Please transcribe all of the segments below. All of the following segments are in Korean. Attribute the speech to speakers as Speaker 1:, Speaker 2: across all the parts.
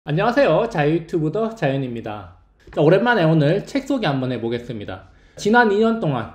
Speaker 1: 안녕하세요. 자유유튜브더 자연입니다. 자, 오랜만에 오늘 책 소개 한번 해보겠습니다. 지난 2년 동안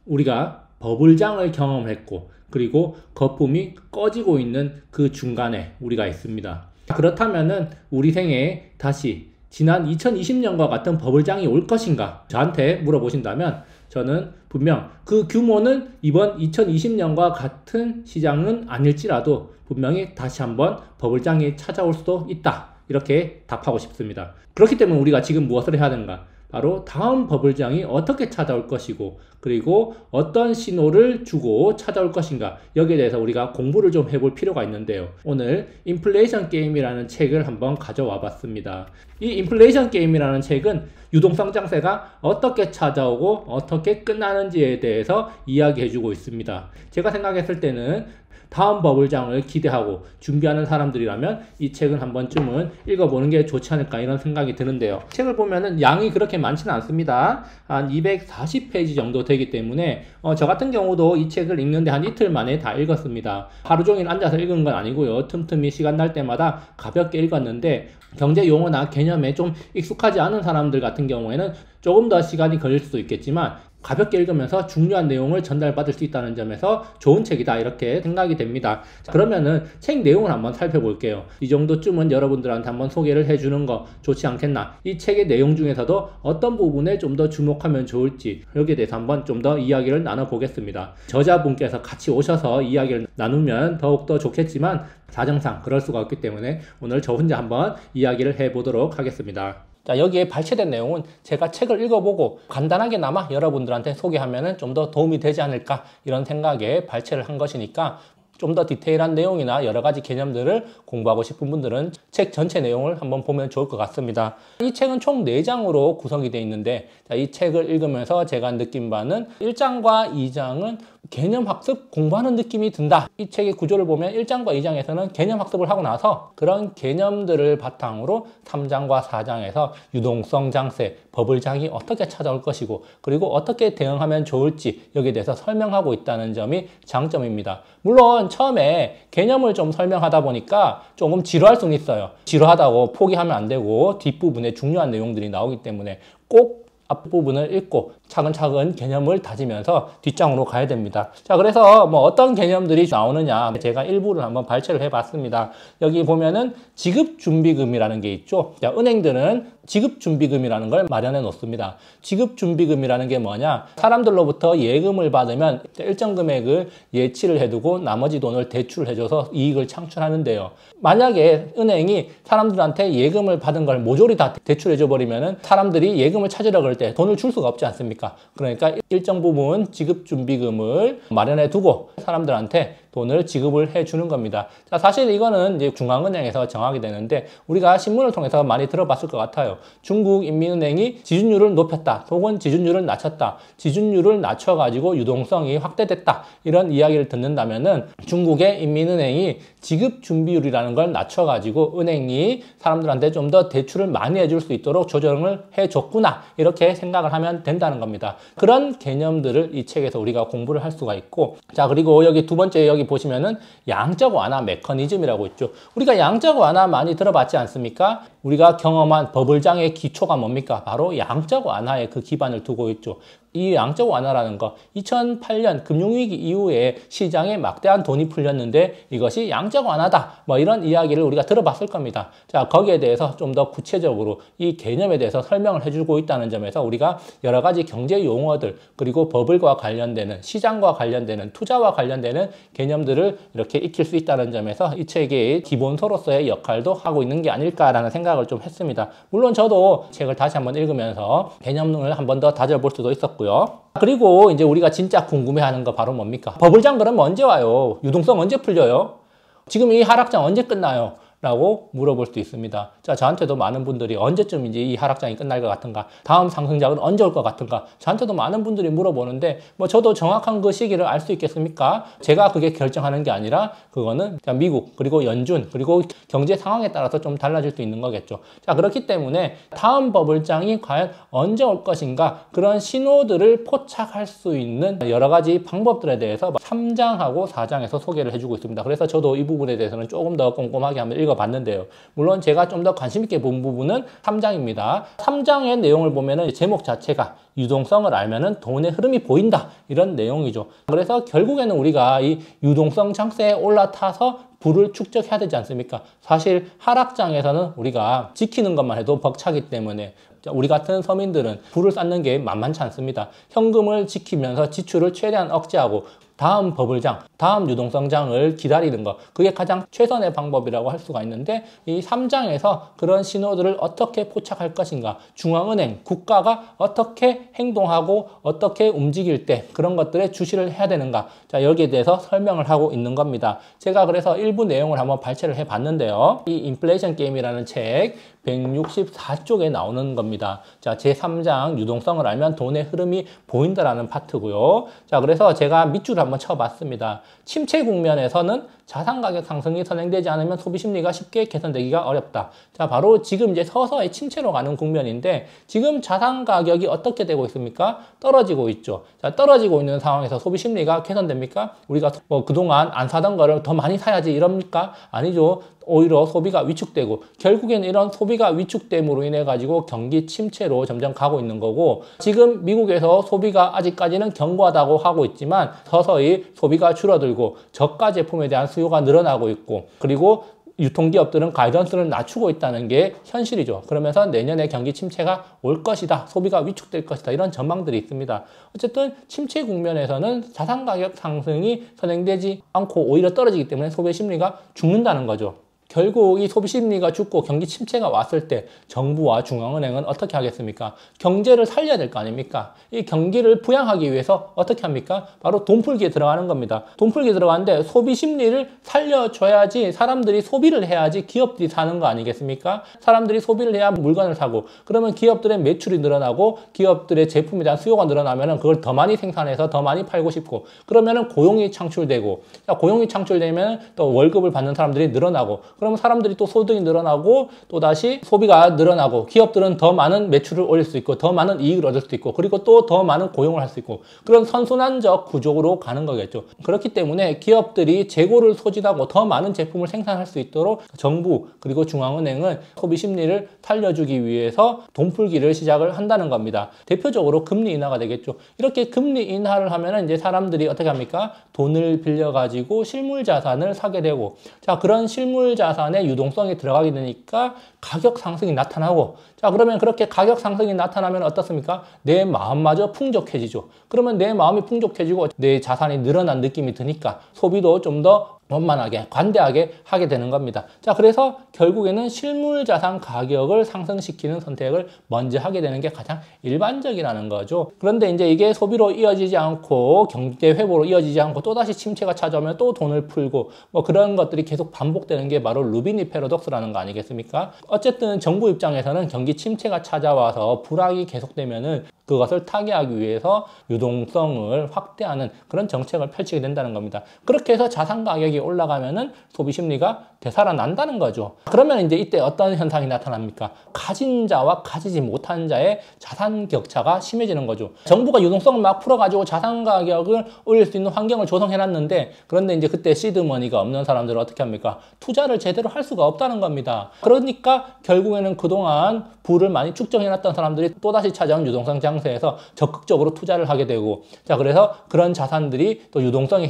Speaker 1: 우리가 버블장을 경험했고, 그리고 거품이 꺼지고 있는 그 중간에 우리가 있습니다. 그렇다면은 우리 생에 다시 지난 2020년과 같은 버블장이 올 것인가? 저한테 물어보신다면 저는 분명 그 규모는 이번 2020년과 같은 시장은 아닐지라도 분명히 다시 한번 버블장이 찾아올 수도 있다, 이렇게 답하고 싶습니다. 그렇기 때문에 우리가 지금 무엇을 해야 하는가? 바로 다음 버블장이 어떻게 찾아올 것이고, 그리고 어떤 신호를 주고 찾아올 것인가, 여기에 대해서 우리가 공부를 좀 해볼 필요가 있는데요. 오늘 인플레이션 게임이라는 책을 한번 가져와 봤습니다. 이 인플레이션 게임이라는 책은 유동성 장세가 어떻게 찾아오고 어떻게 끝나는지에 대해서 이야기해 주고 있습니다. 제가 생각했을 때는 다음 버블장을 기대하고 준비하는 사람들이라면 이 책은 한 번쯤은 읽어보는 게 좋지 않을까, 이런 생각이 드는데요. 책을 보면은 양이 그렇게 많지는 않습니다. 한 240페이지 정도 되기 때문에 저 같은 경우도 이 책을 읽는데 한 이틀 만에 다 읽었습니다. 하루 종일 앉아서 읽은 건 아니고요. 틈틈이 시간 날 때마다 가볍게 읽었는데, 경제 용어나 개념에 좀 익숙하지 않은 사람들 같은 경우에는 조금 더 시간이 걸릴 수도 있겠지만 가볍게 읽으면서 중요한 내용을 전달받을 수 있다는 점에서 좋은 책이다, 이렇게 생각이 됩니다. 자, 그러면은 책 내용을 한번 살펴볼게요. 이 정도쯤은 여러분들한테 한번 소개를 해주는 거 좋지 않겠나? 이 책의 내용 중에서도 어떤 부분에 좀 더 주목하면 좋을지, 여기에 대해서 한번 좀 더 이야기를 나눠보겠습니다. 저자분께서 같이 오셔서 이야기를 나누면 더욱더 좋겠지만 사정상 그럴 수가 없기 때문에 오늘 저 혼자 한번 이야기를 해보도록 하겠습니다. 자, 여기에 발췌된 내용은 제가 책을 읽어보고 간단하게나마 여러분들한테 소개하면 좀 더 도움이 되지 않을까, 이런 생각에 발췌를 한 것이니까 좀 더 디테일한 내용이나 여러 가지 개념들을 공부하고 싶은 분들은 책 전체 내용을 한번 보면 좋을 것 같습니다. 이 책은 총 4장으로 구성이 되어 있는데, 이 책을 읽으면서 제가 느낀 바는 1장과 2장은 개념 학습 공부하는 느낌이 든다. 이 책의 구조를 보면 1장과 2장에서는 개념 학습을 하고 나서 그런 개념들을 바탕으로 3장과 4장에서 유동성 장세, 버블장이 어떻게 찾아올 것이고, 그리고 어떻게 대응하면 좋을지, 여기에 대해서 설명하고 있다는 점이 장점입니다. 물론 처음에 개념을 좀 설명하다 보니까 조금 지루할 수는 있어요. 지루하다고 포기하면 안 되고 뒷부분에 중요한 내용들이 나오기 때문에 꼭 앞부분을 읽고 차근차근 개념을 다지면서 뒷장으로 가야 됩니다. 자, 그래서 뭐 어떤 개념들이 나오느냐, 제가 일부를 한번 발췌를 해봤습니다. 여기 보면은 지급준비금이라는 게 있죠. 자, 은행들은 지급준비금이라는 걸 마련해 놓습니다. 지급준비금이라는 게 뭐냐, 사람들로부터 예금을 받으면 일정 금액을 예치를 해두고 나머지 돈을 대출을 해줘서 이익을 창출하는데요. 만약에 은행이 사람들한테 예금을 받은 걸 모조리 다 대출해줘 버리면은 사람들이 예금을 찾으려 그럴 때 돈을 줄 수가 없지 않습니까? 그러니까 일정 부분 지급준비금을 마련해 두고 사람들한테 돈을 지급을 해주는 겁니다. 자, 사실 이거는 이제 중앙은행에서 정하게 되는데, 우리가 신문을 통해서 많이 들어봤을 것 같아요. 중국인민은행이 지준율을 높였다, 혹은 지준율을 낮췄다, 지준율을 낮춰가지고 유동성이 확대됐다, 이런 이야기를 듣는다면은 중국의 인민은행이 지급준비율이라는 걸 낮춰가지고 은행이 사람들한테 좀 더 대출을 많이 해줄 수 있도록 조정을 해줬구나, 이렇게 생각을 하면 된다는 겁니다. 그런 개념들을 이 책에서 우리가 공부를 할 수가 있고, 자, 그리고 여기 두 번째, 여기 보시면은 양적 완화 메커니즘이라고 있죠. 우리가 양적 완화 많이 들어봤지 않습니까? 우리가 경험한 버블장의 기초가 뭡니까? 바로 양적 완화에 그 기반을 두고 있죠. 이 양적 완화라는 거, 2008년 금융위기 이후에 시장에 막대한 돈이 풀렸는데 이것이 양적 완화다, 뭐 이런 이야기를 우리가 들어봤을 겁니다. 자, 거기에 대해서 좀 더 구체적으로 이 개념에 대해서 설명을 해주고 있다는 점에서 우리가 여러 가지 경제 용어들, 그리고 버블과 관련되는, 시장과 관련되는, 투자와 관련되는 개념들을 이렇게 익힐 수 있다는 점에서 이 책의 기본서로서의 역할도 하고 있는 게 아닐까라는 생각을 좀 했습니다. 물론 저도 책을 다시 한번 읽으면서 개념을 한 번 더 다져볼 수도 있었고요. 그리고 이제 우리가 진짜 궁금해하는 거 바로 뭡니까? 버블장 그러면 언제 와요? 유동성 언제 풀려요? 지금 이 하락장 언제 끝나요? 라고 물어볼 수도 있습니다. 자, 저한테도 많은 분들이 언제쯤 이제 이 하락장이 끝날 것 같은가, 다음 상승장은 언제 올 것 같은가, 저한테도 많은 분들이 물어보는데, 뭐 저도 정확한 그 시기를 알 수 있겠습니까? 제가 그게 결정하는 게 아니라 그거는 미국, 그리고 연준, 그리고 경제 상황에 따라서 좀 달라질 수 있는 거겠죠. 자, 그렇기 때문에 다음 버블장이 과연 언제 올 것인가, 그런 신호들을 포착할 수 있는 여러 가지 방법들에 대해서 3장하고 4장에서 소개를 해주고 있습니다. 그래서 저도 이 부분에 대해서는 조금 더 꼼꼼하게 한번 읽어봤는데요. 물론 제가 좀 더 관심 있게 본 부분은 3장입니다. 3장의 내용을 보면은 제목 자체가 유동성을 알면은 돈의 흐름이 보인다, 이런 내용이죠. 그래서 결국에는 우리가 이 유동성 장세에 올라타서 부를 축적해야 되지 않습니까? 사실 하락장에서는 우리가 지키는 것만 해도 벅차기 때문에 우리 같은 서민들은 부를 쌓는 게 만만치 않습니다. 현금을 지키면서 지출을 최대한 억제하고 다음 버블장, 다음 유동성장을 기다리는 것, 그게 가장 최선의 방법이라고 할 수가 있는데, 이 3장에서 그런 신호들을 어떻게 포착할 것인가, 중앙은행, 국가가 어떻게 행동하고 어떻게 움직일 때 그런 것들에 주시를 해야 되는가, 자, 여기에 대해서 설명을 하고 있는 겁니다. 제가 그래서 일부 내용을 한번 발췌를 해봤는데요. 이 인플레이션 게임이라는 책 164쪽에 나오는 겁니다. 자, 제3장 유동성을 알면 돈의 흐름이 보인다라는 파트고요. 자, 그래서 제가 밑줄을 한번 쳐봤습니다. 침체 국면에서는 자산 가격 상승이 선행되지 않으면 소비 심리가 쉽게 개선되기가 어렵다. 자, 바로 지금 이제 서서히 침체로 가는 국면인데, 지금 자산 가격이 어떻게 되고 있습니까? 떨어지고 있죠. 자, 떨어지고 있는 상황에서 소비 심리가 개선됩니까? 우리가 그동안 안 사던 거를 더 많이 사야지 이럽니까? 아니죠. 오히려 소비가 위축되고, 결국에는 이런 소비가 위축됨으로 인해 가지고 경기 침체로 점점 가고 있는 거고, 지금 미국에서 소비가 아직까지는 견고하다고 하고 있지만 서서히 소비가 줄어들고 저가 제품에 대한 수요가 늘어나고 있고, 그리고 유통기업들은 가이던스를 낮추고 있다는 게 현실이죠. 그러면서 내년에 경기 침체가 올 것이다, 소비가 위축될 것이다, 이런 전망들이 있습니다. 어쨌든 침체 국면에서는 자산 가격 상승이 선행되지 않고 오히려 떨어지기 때문에 소비 심리가 죽는다는 거죠. 결국 이 소비 심리가 죽고 경기 침체가 왔을 때 정부와 중앙은행은 어떻게 하겠습니까? 경제를 살려야 될 거 아닙니까? 이 경기를 부양하기 위해서 어떻게 합니까? 바로 돈풀기에 들어가는 겁니다. 돈풀기에 들어가는데 소비 심리를 살려줘야지, 사람들이 소비를 해야지 기업들이 사는 거 아니겠습니까? 사람들이 소비를 해야 물건을 사고, 그러면 기업들의 매출이 늘어나고 기업들의 제품에 대한 수요가 늘어나면 그걸 더 많이 생산해서 더 많이 팔고 싶고, 그러면 고용이 창출되고, 고용이 창출되면 또 월급을 받는 사람들이 늘어나고, 그러면 사람들이 또 소득이 늘어나고 또다시 소비가 늘어나고, 기업들은 더 많은 매출을 올릴 수 있고 더 많은 이익을 얻을 수 있고, 그리고 또 더 많은 고용을 할 수 있고, 그런 선순환적 구조로 가는 거겠죠. 그렇기 때문에 기업들이 재고를 소진하고 더 많은 제품을 생산할 수 있도록 정부 그리고 중앙은행은 소비 심리를 살려주기 위해서 돈풀기를 시작을 한다는 겁니다. 대표적으로 금리 인하가 되겠죠. 이렇게 금리 인하를 하면은 이제 사람들이 어떻게 합니까? 돈을 빌려가지고 실물 자산을 사게 되고, 자, 그런 실물 자산의 유동성이 들어가게 되니까 가격 상승이 나타나고, 자, 그러면 그렇게 가격 상승이 나타나면 어떻습니까? 내 마음마저 풍족해지죠. 그러면 내 마음이 풍족해지고 내 자산이 늘어난 느낌이 드니까 소비도 좀 더 원만하게, 관대하게 하게 되는 겁니다. 자, 그래서 결국에는 실물 자산 가격을 상승시키는 선택을 먼저 하게 되는 게 가장 일반적이라는 거죠. 그런데 이제 이게 소비로 이어지지 않고 경제 회복으로 이어지지 않고 또다시 침체가 찾아오면 또 돈을 풀고, 뭐 그런 것들이 계속 반복되는 게 바로 루비니 패러독스라는 거 아니겠습니까? 어쨌든 정부 입장에서는 경기 침체가 찾아와서 불황이 계속되면은 그것을 타개하기 위해서 유동성을 확대하는 그런 정책을 펼치게 된다는 겁니다. 그렇게 해서 자산 가격이 올라가면은 소비 심리가 되살아난다는 거죠. 그러면 이제 이때 어떤 현상이 나타납니까? 가진 자와 가지지 못한 자의 자산 격차가 심해지는 거죠. 정부가 유동성을 막 풀어가지고 자산 가격을 올릴 수 있는 환경을 조성해놨는데, 그런데 이제 그때 시드머니가 없는 사람들은 어떻게 합니까? 투자를 제대로 할 수가 없다는 겁니다. 그러니까 결국에는 그동안 부를 많이 축적해놨던 사람들이 또다시 찾아온 유동성 장세에서 적극적으로 투자를 하게 되고, 자, 그래서 그런 자산들이 또 유동성의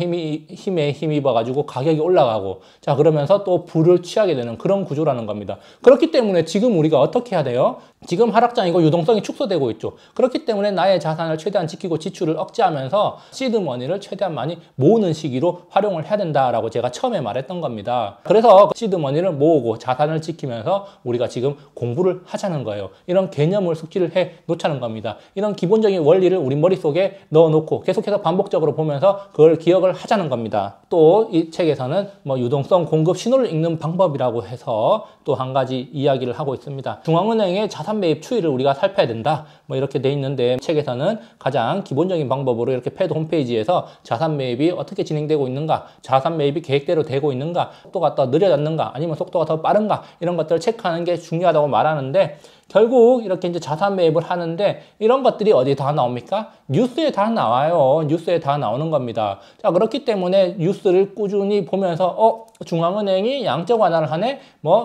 Speaker 1: 힘에 힘입어가지고 가격이 올라가고, 자, 그러면서 또 부를 취하게 되는 그런 구조라는 겁니다. 그렇기 때문에 지금 우리가 어떻게 해야 돼요? 지금 하락장이고 유동성이 축소되고 있죠. 그렇기 때문에 나의 자산을 최대한 지키고 지출을 억제하면서 시드머니를 최대한 많이 모으는 시기로 활용을 해야 된다라고 제가 처음에 말했던 겁니다. 그래서 시드머니를 모으고 자산을 지키면서 우리가 지금 공부를 하자는 거예요. 이런 개념을 숙지를 해 놓자는 겁니다. 이런 기본적인 원리를 우리 머릿속에 넣어놓고 계속해서 반복적으로 보면서 그걸 기억을 하자는 겁니다. 또 이 책에서는 뭐 유동성 공급 신호를 읽는 방법이라고 해서 또 한 가지 이야기를 하고 있습니다. 중앙은행의 자산 매입 추이를 우리가 살펴야 된다, 뭐 이렇게 돼 있는데, 책에서는 가장 기본적인 방법으로 이렇게 패드 홈페이지에서 자산 매입이 어떻게 진행되고 있는가, 자산 매입이 계획대로 되고 있는가, 속도가 더 느려졌는가, 아니면 속도가 더 빠른가, 이런 것들을 체크하는 게 중요하다고 말하는데, 결국 이렇게 이제 자산 매입을 하는데 이런 것들이 어디에 다 나옵니까? 뉴스에 다 나와요. 뉴스에 다 나오는 겁니다. 자, 그렇기 때문에 뉴스를 꾸준히 보면서 중앙은행이 양적 완화를 하네?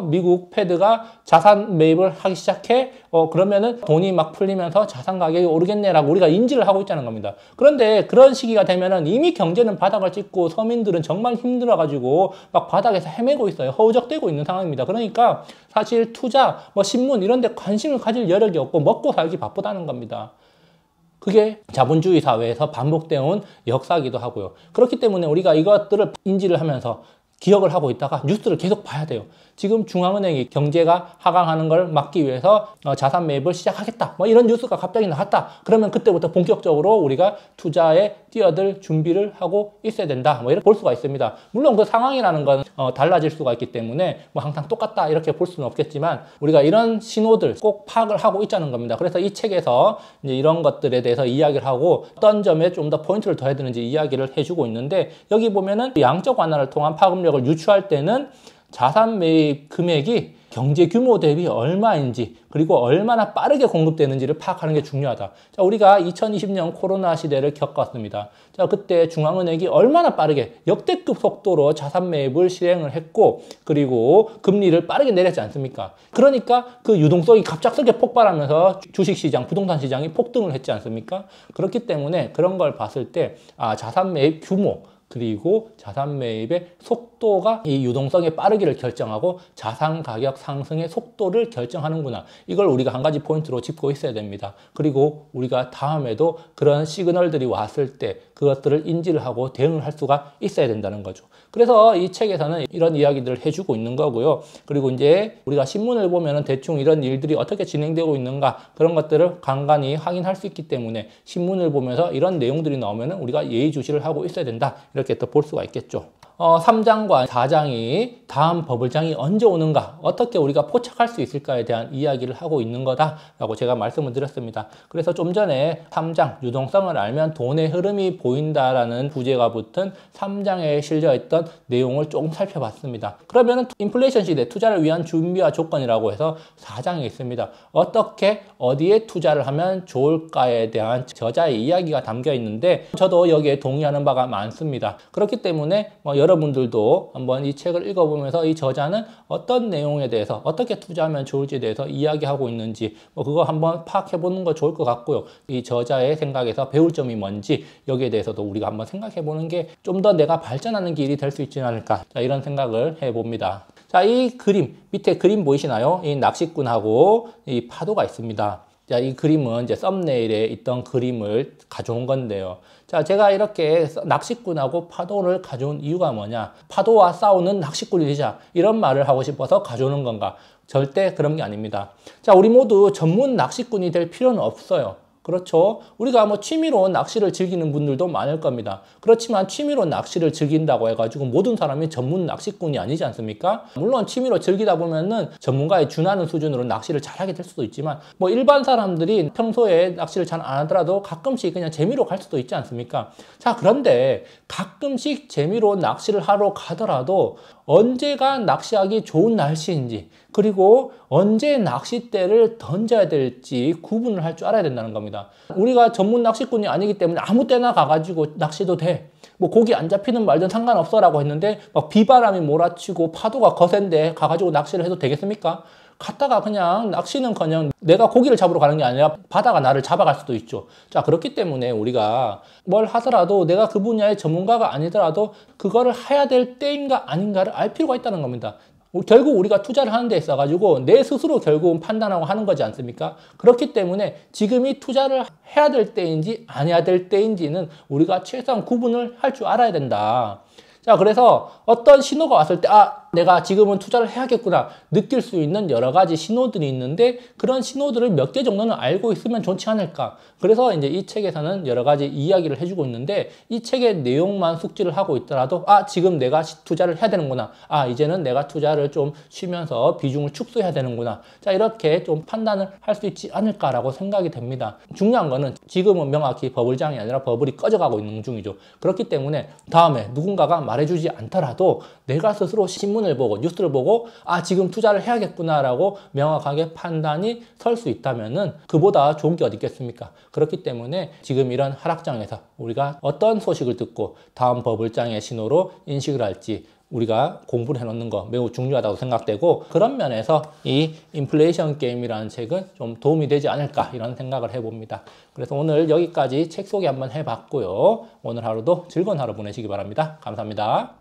Speaker 1: 미국 패드가 자산 매입을 하기 시작해? 그러면은 돈이 막 풀리면서 자산 가격이 오르겠네라고 우리가 인지를 하고 있다는 겁니다. 그런데 그런 시기가 되면은 이미 경제는 바닥을 찍고 서민들은 정말 힘들어가지고 막 바닥에서 헤매고 있어요. 허우적대고 있는 상황입니다. 그러니까 사실 투자, 신문 이런 데 관심을 가질 여력이 없고 먹고 살기 바쁘다는 겁니다. 그게 자본주의 사회에서 반복되어 온 역사이기도 하고요. 그렇기 때문에 우리가 이것들을 인지를 하면서 기억을 하고 있다가 뉴스를 계속 봐야 돼요. 지금 중앙은행이 경제가 하강하는 걸 막기 위해서 자산 매입을 시작하겠다. 이런 뉴스가 갑자기 나왔다. 그러면 그때부터 본격적으로 우리가 투자에 뛰어들 준비를 하고 있어야 된다. 이렇게 볼 수가 있습니다. 물론 그 상황이라는 건 달라질 수가 있기 때문에 항상 똑같다 이렇게 볼 수는 없겠지만 우리가 이런 신호들 꼭 파악을 하고 있자는 겁니다. 그래서 이 책에서 이제 이런 것들에 대해서 이야기를 하고 어떤 점에 좀 더 포인트를 둬야 되는지 이야기를 해주고 있는데 여기 보면은 양적 완화를 통한 파급력을 유추할 때는 자산 매입 금액이 경제 규모 대비 얼마인지 그리고 얼마나 빠르게 공급되는지를 파악하는 게 중요하다. 자, 우리가 2020년 코로나 시대를 겪었습니다. 자, 그때 중앙은행이 얼마나 빠르게 역대급 속도로 자산 매입을 실행을 했고 그리고 금리를 빠르게 내렸지 않습니까? 그러니까 그 유동성이 갑작스럽게 폭발하면서 주식시장, 부동산 시장이 폭등을 했지 않습니까? 그렇기 때문에 그런 걸 봤을 때 자산 매입 규모 그리고 자산 매입의 속도가 이 유동성의 빠르기를 결정하고 자산 가격 상승의 속도를 결정하는구나. 이걸 우리가 한 가지 포인트로 짚고 있어야 됩니다. 그리고 우리가 다음에도 그런 시그널들이 왔을 때 그것들을 인지를 하고 대응을 할 수가 있어야 된다는 거죠. 그래서 이 책에서는 이런 이야기들을 해주고 있는 거고요. 그리고 이제 우리가 신문을 보면은 대충 이런 일들이 어떻게 진행되고 있는가 그런 것들을 간간히 확인할 수 있기 때문에 신문을 보면서 이런 내용들이 나오면은 우리가 예의주시를 하고 있어야 된다. 이렇게 또 볼 수가 있겠죠. 3장과 4장이 다음 버블장이 언제 오는가 어떻게 우리가 포착할 수 있을까에 대한 이야기를 하고 있는 거다라고 제가 말씀을 드렸습니다. 그래서 좀 전에 3장 유동성을 알면 돈의 흐름이 보인다라는 부제가 붙은 3장에 실려있던 내용을 조금 살펴봤습니다. 그러면 인플레이션 시대 투자를 위한 준비와 조건이라고 해서 4장에 있습니다. 어떻게 어디에 투자를 하면 좋을까에 대한 저자의 이야기가 담겨 있는데 저도 여기에 동의하는 바가 많습니다. 그렇기 때문에 여러분들도 한번 이 책을 읽어보면서 이 저자는 어떤 내용에 대해서 어떻게 투자하면 좋을지에 대해서 이야기하고 있는지 그거 한번 파악해보는 거 좋을 것 같고요. 이 저자의 생각에서 배울 점이 뭔지 여기에 대해서도 우리가 한번 생각해보는 게 좀 더 내가 발전하는 길이 될 수 있지 않을까 이런 생각을 해봅니다. 자, 이 그림 밑에 그림 보이시나요? 이 낚시꾼하고 이 파도가 있습니다. 자, 이 그림은 이제 썸네일에 있던 그림을 가져온 건데요. 자, 제가 이렇게 낚시꾼하고 파도를 가져온 이유가 뭐냐? 파도와 싸우는 낚시꾼이 되자. 이런 말을 하고 싶어서 가져오는 건가? 절대 그런 게 아닙니다. 자, 우리 모두 전문 낚시꾼이 될 필요는 없어요. 그렇죠. 우리가 취미로 낚시를 즐기는 분들도 많을 겁니다. 그렇지만 취미로 낚시를 즐긴다고 해가지고 모든 사람이 전문 낚시꾼이 아니지 않습니까? 물론 취미로 즐기다 보면은 전문가에 준하는 수준으로 낚시를 잘하게 될 수도 있지만 일반 사람들이 평소에 낚시를 잘 안 하더라도 가끔씩 그냥 재미로 갈 수도 있지 않습니까? 자, 그런데 가끔씩 재미로 낚시를 하러 가더라도 언제가 낚시하기 좋은 날씨인지 그리고 언제 낚싯대를 던져야 될지 구분을 할 줄 알아야 된다는 겁니다. 우리가 전문 낚시꾼이 아니기 때문에 아무 때나 가가지고 낚시도 돼. 고기 안 잡히는 말든 상관없어 라고 했는데 비바람이 몰아치고 파도가 거센데 가가지고 낚시를 해도 되겠습니까? 갔다가 그냥 낚시는커녕 내가 고기를 잡으러 가는 게 아니라 바다가 나를 잡아갈 수도 있죠. 자, 그렇기 때문에 우리가 뭘 하더라도 내가 그 분야의 전문가가 아니더라도 그거를 해야 될 때인가 아닌가를 알 필요가 있다는 겁니다. 결국 우리가 투자를 하는 데 있어가지고 내 스스로 결국은 판단하고 하는 거지 않습니까? 그렇기 때문에 지금이 투자를 해야 될 때인지 안 해야 될 때인지는 우리가 최소한 구분을 할 줄 알아야 된다. 자, 그래서 어떤 신호가 왔을 때 내가 지금은 투자를 해야겠구나 느낄 수 있는 여러 가지 신호들이 있는데 그런 신호들을 몇 개 정도는 알고 있으면 좋지 않을까. 그래서 이제 이 책에서는 여러 가지 이야기를 해주고 있는데 이 책의 내용만 숙지를 하고 있더라도 지금 내가 투자를 해야 되는구나. 이제는 내가 투자를 좀 쉬면서 비중을 축소해야 되는구나. 자, 이렇게 좀 판단을 할 수 있지 않을까라고 생각이 됩니다. 중요한 거는 지금은 명확히 버블장이 아니라 버블이 꺼져가고 있는 중이죠. 그렇기 때문에 다음에 누군가가 말해주지 않더라도 내가 스스로 신문 신문을 보고 뉴스를 보고 아 지금 투자를 해야겠구나라고 명확하게 판단이 설 수 있다면은 그보다 좋은 게 어디 있겠습니까? 그렇기 때문에 지금 이런 하락장에서 우리가 어떤 소식을 듣고 다음 버블장의 신호로 인식을 할지 우리가 공부를 해놓는 거 매우 중요하다고 생각되고, 그런 면에서 이 인플레이션 게임이라는 책은 좀 도움이 되지 않을까 이런 생각을 해봅니다. 그래서 오늘 여기까지 책 소개 한번 해봤고요. 오늘 하루도 즐거운 하루 보내시기 바랍니다. 감사합니다.